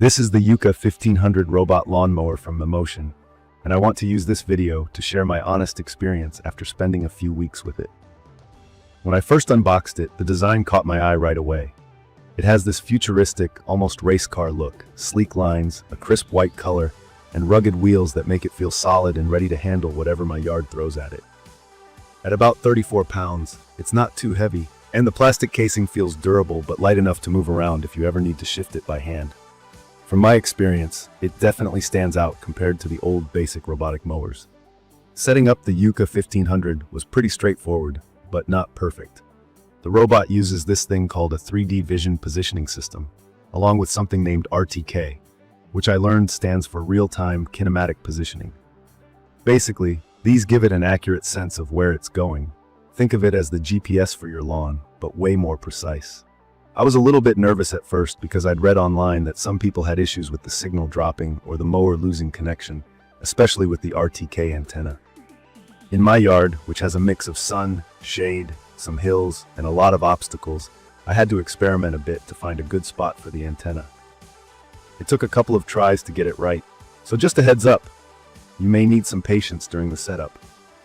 This is the YUKA 1500 Robot Lawn Mower from Emotion, and I want to use this video to share my honest experience after spending a few weeks with it. When I first unboxed it, the design caught my eye right away. It has this futuristic, almost race car look, sleek lines, a crisp white color, and rugged wheels that make it feel solid and ready to handle whatever my yard throws at it. At about 34 pounds, it's not too heavy, and the plastic casing feels durable but light enough to move around if you ever need to shift it by hand. From my experience, it definitely stands out compared to the old basic robotic mowers. Setting up the YUKA 1500 was pretty straightforward, but not perfect. The robot uses this thing called a 3D vision positioning system, along with something named RTK, which I learned stands for real-time kinematic positioning. Basically, these give it an accurate sense of where it's going. Think of it as the GPS for your lawn, but way more precise. I was a little bit nervous at first because I'd read online that some people had issues with the signal dropping or the mower losing connection, especially with the RTK antenna. In my yard, which has a mix of sun, shade, some hills, and a lot of obstacles, I had to experiment a bit to find a good spot for the antenna. It took a couple of tries to get it right, so just a heads up, you may need some patience during the setup.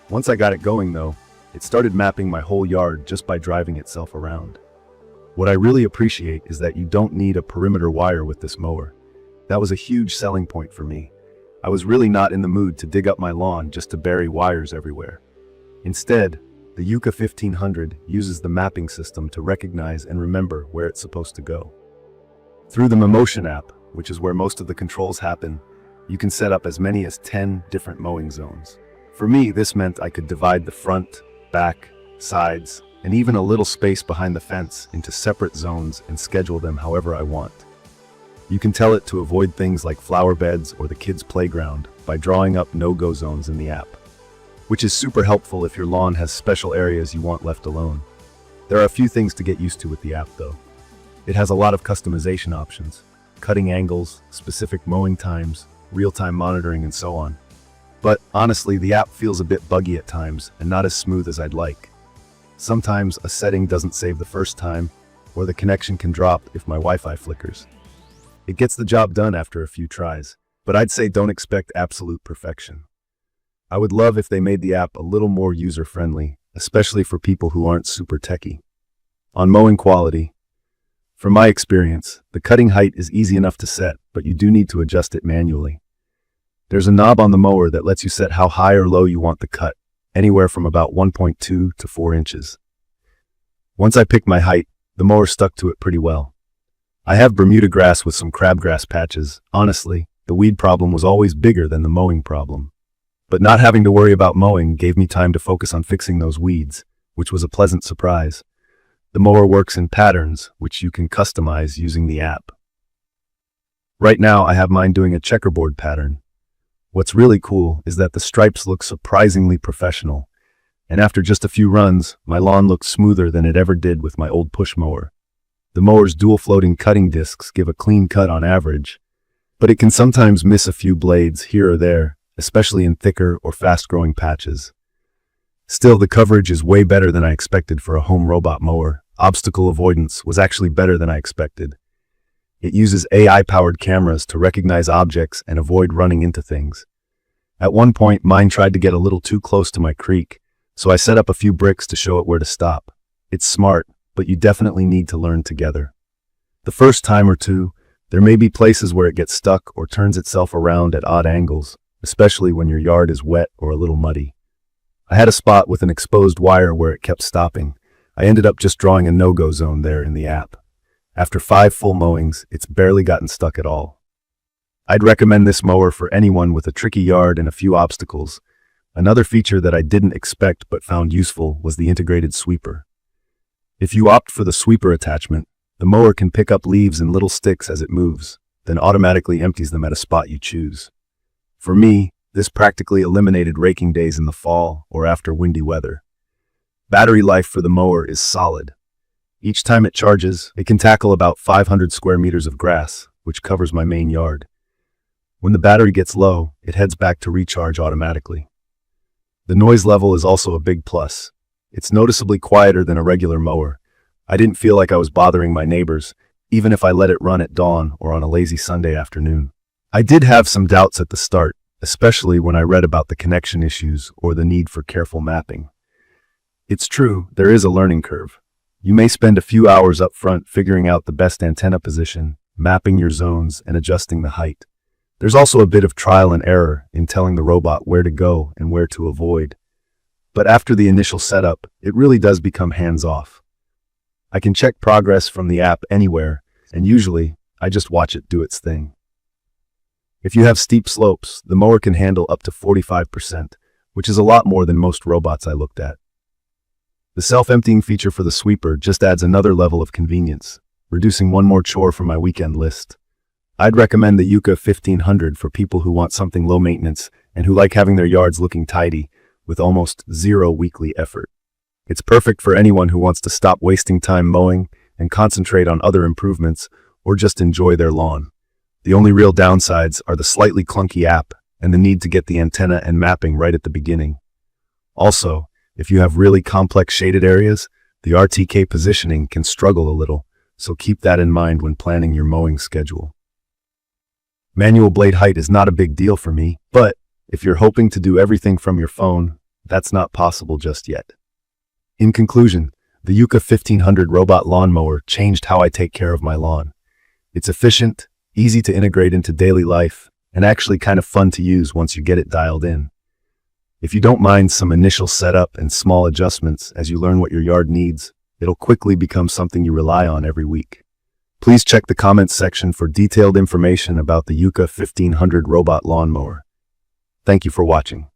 Once I got it going though, it started mapping my whole yard just by driving itself around. What I really appreciate is that you don't need a perimeter wire with this mower. That was a huge selling point for me. I was really not in the mood to dig up my lawn just to bury wires everywhere. Instead, the YUKA 1500 uses the mapping system to recognize and remember where it's supposed to go. Through the Emotion app, which is where most of the controls happen, you can set up as many as 10 different mowing zones. For me, this meant I could divide the front, back, sides, and even a little space behind the fence into separate zones and schedule them however I want. You can tell it to avoid things like flower beds or the kids' playground by drawing up no-go zones in the app, which is super helpful if your lawn has special areas you want left alone. There are a few things to get used to with the app though. It has a lot of customization options, cutting angles, specific mowing times, real-time monitoring, and so on. But honestly, the app feels a bit buggy at times and not as smooth as I'd like. Sometimes a setting doesn't save the first time, or the connection can drop if my Wi-Fi flickers. It gets the job done after a few tries, but I'd say don't expect absolute perfection. I would love if they made the app a little more user-friendly, especially for people who aren't super techy. On mowing quality, from my experience, the cutting height is easy enough to set, but you do need to adjust it manually. There's a knob on the mower that lets you set how high or low you want the cut, anywhere from about 1.2 to 4 inches. Once I picked my height, the mower stuck to it pretty well. I have Bermuda grass with some crabgrass patches. Honestly, the weed problem was always bigger than the mowing problem. But not having to worry about mowing gave me time to focus on fixing those weeds, which was a pleasant surprise. The mower works in patterns, which you can customize using the app. Right now, I have mine doing a checkerboard pattern. What's really cool is that the stripes look surprisingly professional, and after just a few runs, my lawn looks smoother than it ever did with my old push mower. The mower's dual floating cutting discs give a clean cut on average, but it can sometimes miss a few blades here or there, especially in thicker or fast-growing patches. Still, the coverage is way better than I expected for a home robot mower. Obstacle avoidance was actually better than I expected. It uses AI-powered cameras to recognize objects and avoid running into things. At one point, mine tried to get a little too close to my creek, so I set up a few bricks to show it where to stop. It's smart, but you definitely need to learn together. The first time or two, there may be places where it gets stuck or turns itself around at odd angles, especially when your yard is wet or a little muddy. I had a spot with an exposed wire where it kept stopping. I ended up just drawing a no-go zone there in the app. After 5 full mowings, it's barely gotten stuck at all. I'd recommend this mower for anyone with a tricky yard and a few obstacles. Another feature that I didn't expect but found useful was the integrated sweeper. If you opt for the sweeper attachment, the mower can pick up leaves and little sticks as it moves, then automatically empties them at a spot you choose. For me, this practically eliminated raking days in the fall or after windy weather. Battery life for the mower is solid. Each time it charges, it can tackle about 500 square meters of grass, which covers my main yard. When the battery gets low, it heads back to recharge automatically. The noise level is also a big plus. It's noticeably quieter than a regular mower. I didn't feel like I was bothering my neighbors, even if I let it run at dawn or on a lazy Sunday afternoon. I did have some doubts at the start, especially when I read about the connection issues or the need for careful mapping. It's true, there is a learning curve. You may spend a few hours up front figuring out the best antenna position, mapping your zones, and adjusting the height. There's also a bit of trial and error in telling the robot where to go and where to avoid. But after the initial setup, it really does become hands-off. I can check progress from the app anywhere, and usually, I just watch it do its thing. If you have steep slopes, the mower can handle up to 45%, which is a lot more than most robots I looked at. The self-emptying feature for the sweeper just adds another level of convenience, reducing one more chore from my weekend list. I'd recommend the YUKA 1500 for people who want something low maintenance and who like having their yards looking tidy with almost zero weekly effort. It's perfect for anyone who wants to stop wasting time mowing and concentrate on other improvements or just enjoy their lawn. The only real downsides are the slightly clunky app and the need to get the antenna and mapping right at the beginning. Also, if you have really complex shaded areas, the RTK positioning can struggle a little, so keep that in mind when planning your mowing schedule. Manual blade height is not a big deal for me, but if you're hoping to do everything from your phone, that's not possible just yet. In conclusion, the YUKA 1500 Robot Lawn Mower changed how I take care of my lawn. It's efficient, easy to integrate into daily life, and actually kind of fun to use once you get it dialed in. If you don't mind some initial setup and small adjustments as you learn what your yard needs, it'll quickly become something you rely on every week. Please check the comments section for detailed information about the YUKA 1500 Robot Lawn Mower. Thank you for watching.